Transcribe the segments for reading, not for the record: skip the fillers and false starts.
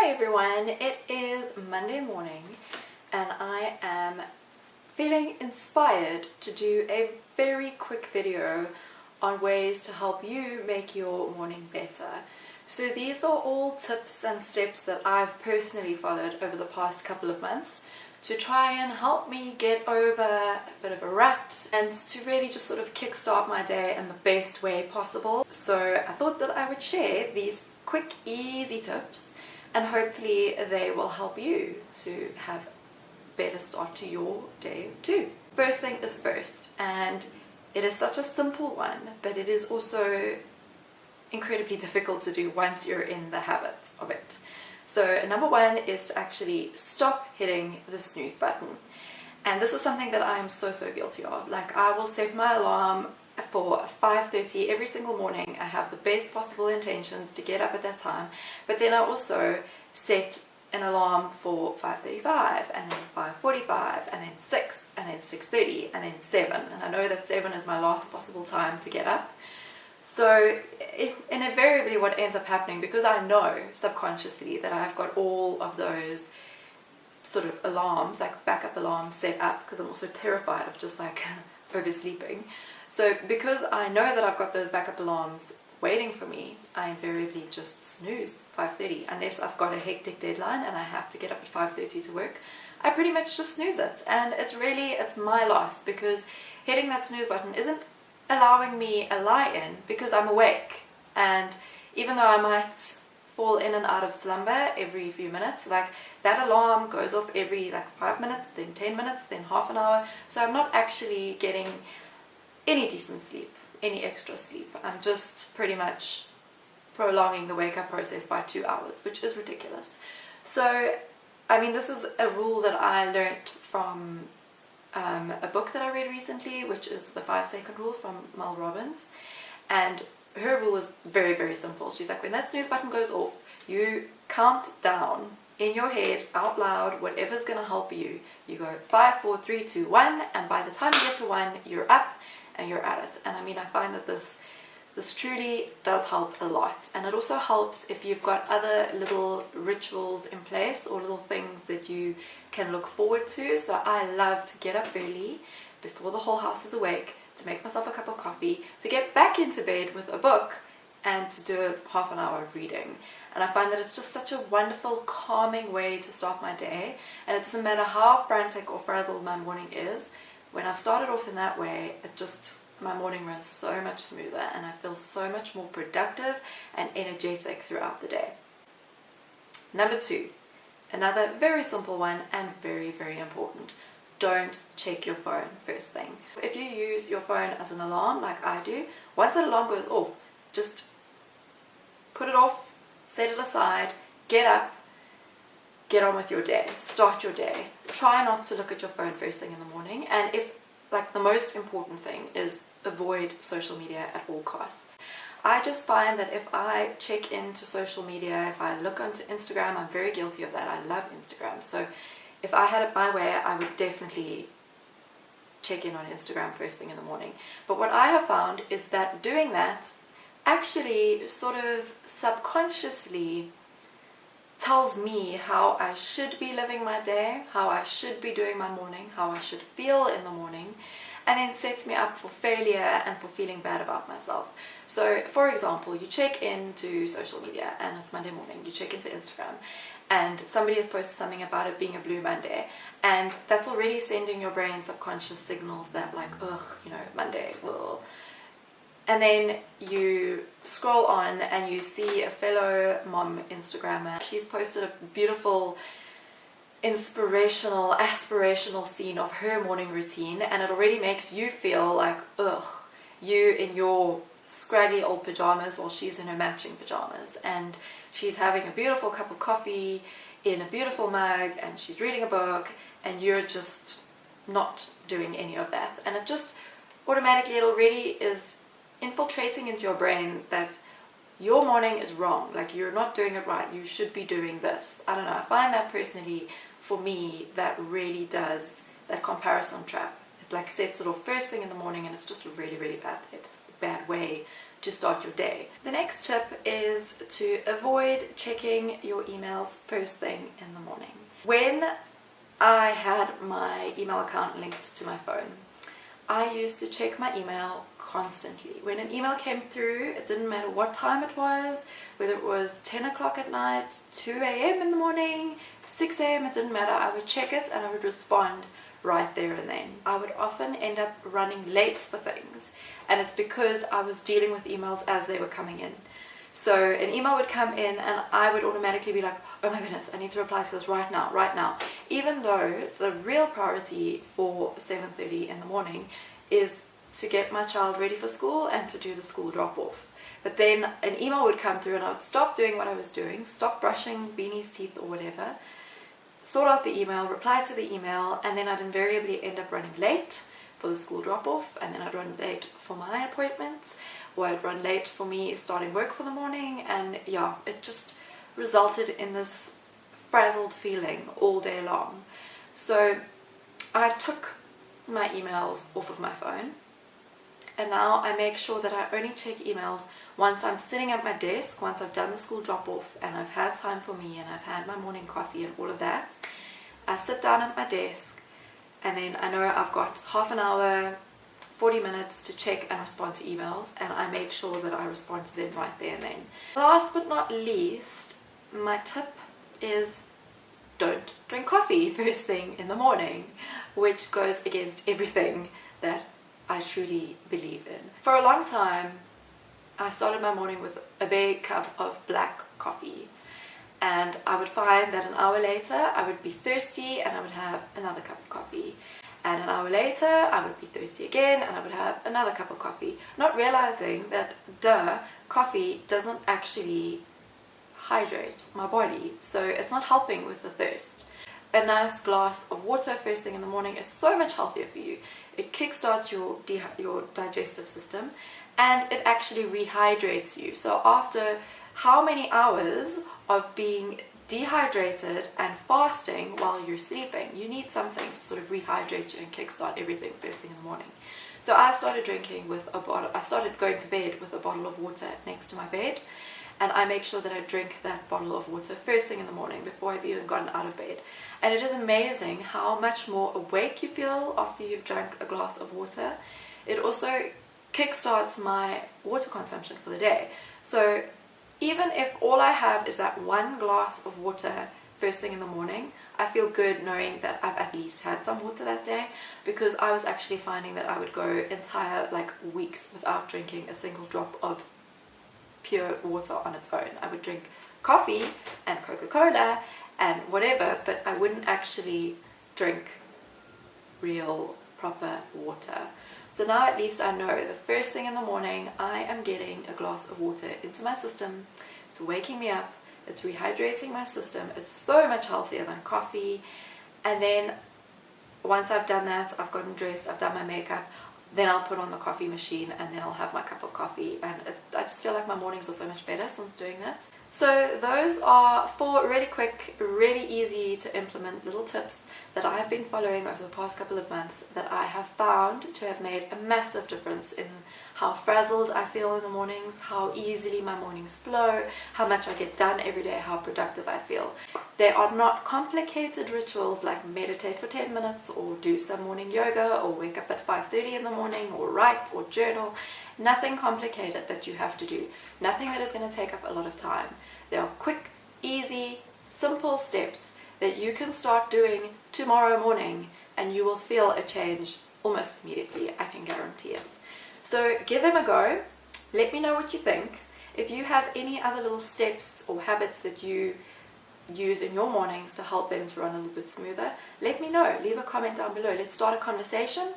Hi everyone, it is Monday morning and I am feeling inspired to do a very quick video on ways to help you make your morning better. So these are all tips and steps that I've personally followed over the past couple of months to try and help me get over a bit of a rut and to really just sort of kickstart my day in the best way possible. So I thought that I would share these quick, easy tips and hopefully they will help you to have a better start to your day too. First thing is first, and it is such a simple one, but it is also incredibly difficult to do once you're in the habit of it. So number one is to actually stop hitting the snooze button. And this is something that I'm so guilty of. Like, I will set my alarm for 5:30 every single morning. I have the best possible intentions to get up at that time, but then I also set an alarm for 5:35 and then 5:45 and then 6 and then 6:30 and then 7, and I know that 7 is my last possible time to get up. So invariably what ends up happening, because I know subconsciously that I've got all of those sort of alarms, like backup alarms, set up, because I'm also terrified of just like oversleeping. So because I know that I've got those backup alarms waiting for me, I invariably just snooze 5:30 unless I've got a hectic deadline and I have to get up at 5:30 to work. I pretty much just snooze it, and it's my loss, because hitting that snooze button isn't allowing me a lie-in, because I'm awake, and even though I might fall in and out of slumber every few minutes, like that alarm goes off every like 5 minutes, then 10 minutes, then half an hour, so I'm not actually getting any decent sleep, any extra sleep. I'm just pretty much prolonging the wake up process by 2 hours, which is ridiculous. So I mean, this is a rule that I learnt from a book that I read recently, which is the 5-second rule from Mel Robbins, and her rule is very simple. She's like, when that snooze button goes off, you count down in your head out loud whatever's going to help you. You go 5, 4, 3, 2, 1, and by the time you get to 1, you're up and you're at it. And I mean, I find that this truly does help a lot, and it also helps if you've got other little rituals in place or little things that you can look forward to. So I love to get up early before the whole house is awake, to make myself a cup of coffee, to get back into bed with a book and to do a half an hour of reading. And I find that it's just such a wonderful, calming way to start my day, and it doesn't matter how frantic or frazzled my morning is. When I've started off in that way, my morning runs so much smoother and I feel so much more productive and energetic throughout the day. Number two, another very simple one and very important. Don't check your phone first thing. If you use your phone as an alarm like I do, once that alarm goes off, just put it off, set it aside, get up, get on with your day, start your day. Try not to look at your phone first thing in the morning, and the most important thing is avoid social media at all costs. I just find that if I check into social media, if I look onto Instagram, I'm very guilty of that. I love Instagram. So if I had it my way, I would definitely check in on Instagram first thing in the morning. But what I have found is that doing that actually sort of subconsciously tells me how I should be living my day, how I should be doing my morning, how I should feel in the morning, and then sets me up for failure and for feeling bad about myself. So for example, you check into social media and it's Monday morning, you check into Instagram and somebody has posted something about it being a blue Monday, and that's already sending your brain subconscious signals that like, ugh, Monday, ugh. And then you scroll on and you see a fellow mom Instagrammer. She's posted a beautiful, inspirational, aspirational scene of her morning routine, and it already makes you feel like, ugh, you in your scraggly old pajamas while she's in her matching pajamas, and she's having a beautiful cup of coffee in a beautiful mug and she's reading a book, and you're just not doing any of that. And it just automatically, it already is infiltrating into your brain that your morning is wrong, like you're not doing it right, you should be doing this. I don't know, I find that personally, for me, that really does, that comparison trap. It like sets it off first thing in the morning, and it's just a really bad way to start your day. The next tip is to avoid checking your emails first thing in the morning. When I had my email account linked to my phone, I used to check my email constantly. When an email came through, it didn't matter what time it was, whether it was 10 o'clock at night, 2 a.m. in the morning, 6 a.m., it didn't matter. I would check it and I would respond right there and then. I would often end up running late for things, and it's because I was dealing with emails as they were coming in. So an email would come in and I would automatically be like, oh my goodness, I need to reply to this right now, even though the real priority for 7:30 in the morning is to get my child ready for school and to do the school drop-off. But then an email would come through and I would stop doing what I was doing, stop brushing Beanie's teeth or whatever, sort out the email, reply to the email, and then I'd invariably end up running late for the school drop-off, and then I'd run late for my appointments, or I'd run late for me starting work for the morning, and yeah, it just resulted in this frazzled feeling all day long. So I took my emails off of my phone, and now I make sure that I only check emails once I'm sitting at my desk, once I've done the school drop-off and I've had time for me and I've had my morning coffee and all of that. I sit down at my desk, and then I know I've got half an hour, 40 minutes to check and respond to emails, and I make sure that I respond to them right there and then. Last but not least, my tip is don't drink coffee first thing in the morning, which goes against everything that I truly believe in. For a long time, I started my morning with a big cup of black coffee, and I would find that an hour later I would be thirsty and I would have another cup of coffee, and an hour later I would be thirsty again and I would have another cup of coffee, not realizing that coffee doesn't actually hydrate my body, so it's not helping with the thirst. A nice glass of water first thing in the morning is so much healthier for you. It kickstarts your digestive system, and it actually rehydrates you. So after how many hours of being dehydrated and fasting while you're sleeping, you need something to sort of rehydrate you and kickstart everything first thing in the morning. So I started going to bed with a bottle of water next to my bed, and I make sure that I drink that bottle of water first thing in the morning before I've even gotten out of bed. And it is amazing how much more awake you feel after you've drank a glass of water. It also kickstarts my water consumption for the day. So even if all I have is that one glass of water first thing in the morning, I feel good knowing that I've at least had some water that day, because I was actually finding that I would go entire weeks without drinking a single drop of pure water on its own. I would drink coffee and Coca-Cola and whatever, but I wouldn't actually drink real proper water. So now at least I know the first thing in the morning I am getting a glass of water into my system. It's waking me up, it's rehydrating my system, it's so much healthier than coffee. And then once I've done that, I've gotten dressed, I've done my makeup, then I'll put on the coffee machine and then I'll have my cup of coffee, and I just feel like my mornings are so much better since doing that. So those are 4 really quick, really easy to implement little tips that I have been following over the past couple of months that I have found to have made a massive difference in how frazzled I feel in the mornings, how easily my mornings flow, how much I get done every day, how productive I feel. They are not complicated rituals like meditate for 10 minutes or do some morning yoga or wake up at 5:30 in the morning or write or journal. Nothing complicated that you have to do. Nothing that is going to take up a lot of time. They are quick, easy, simple steps that you can start doing tomorrow morning and you will feel a change almost immediately. I can guarantee it. So give them a go. Let me know what you think. If you have any other little steps or habits that you use in your mornings to help them to run a little bit smoother, let me know. Leave a comment down below. Let's start a conversation.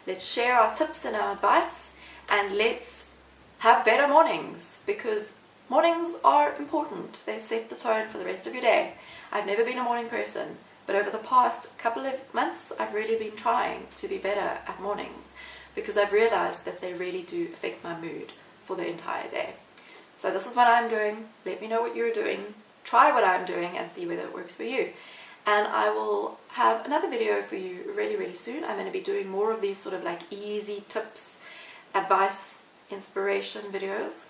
Let's share our tips and our advice, and let's have better mornings, because mornings are important. They set the tone for the rest of your day. I've never been a morning person, but over the past couple of months I've really been trying to be better at mornings, because I've realized that they really do affect my mood for the entire day. So this is what I'm doing. Let me know what you're doing. Try what I'm doing and see whether it works for you. And I will have another video for you really, really soon. I'm going to be doing more of these sort of easy tips, advice inspiration videos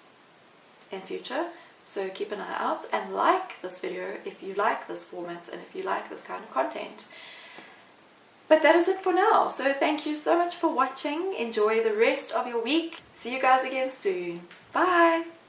in future, so keep an eye out and like this video if you like this format and if you like this kind of content. But that is it for now, so thank you so much for watching. Enjoy the rest of your week. See you guys again soon. Bye!